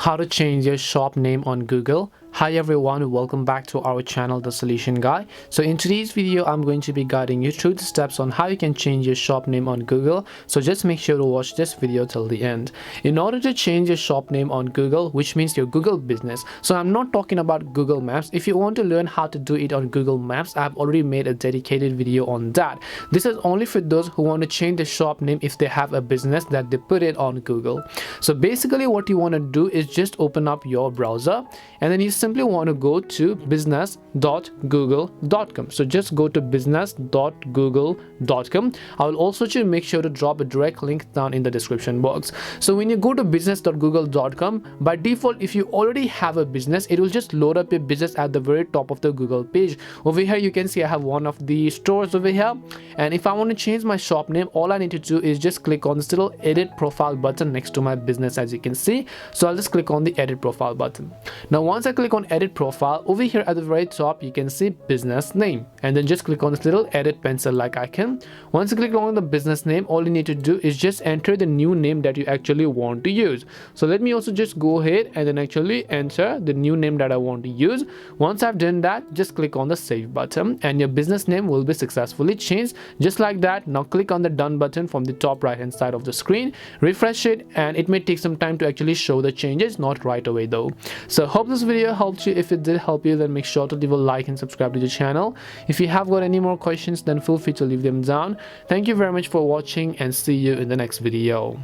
how to change your shop name on Google. Hi everyone, welcome back to our channel The Solution Guy. So in today's video I'm going to be guiding you through the steps on how you can change your shop name on Google. So just make sure to watch this video till the end. In order to change your shop name on Google, which means your Google business, so I'm not talking about Google Maps. If you want to learn how to do it on Google Maps, I've already made a dedicated video on that. This is only for those who want to change the shop name if they have a business that they put it on Google. So basically what you want to do is just open up your browser and then you simply want to go to business.google.com. so just go to business.google.com. I will also make sure to drop a direct link down in the description box. So when you go to business.google.com, by default if you already have a business, it will just load up your business at the very top of the Google page. Over here you can see I have one of the stores over here, and if I want to change my shop name, all I need to do is just click on this little edit profile button next to my business, as you can see. So I'll just click on the edit profile button. Now once I click on edit profile, over here at the very top you can see business name, and then just click on this little edit pencil like icon. Once you click on the business name, all you need to do is just enter the new name that you actually want to use. So let me also just go ahead and then actually enter the new name that I want to use. Once I've done that, just click on the save button and your business name will be successfully changed just like that. Now click on the done button from the top right hand side of the screen, refresh it, and it may take some time to actually show the changes, not right away though. So hope this video helped you. If it did help you, then make sure to leave a like and subscribe to the channel. If you have got any more questions, then feel free to leave them down. Thank you very much for watching and see you in the next video.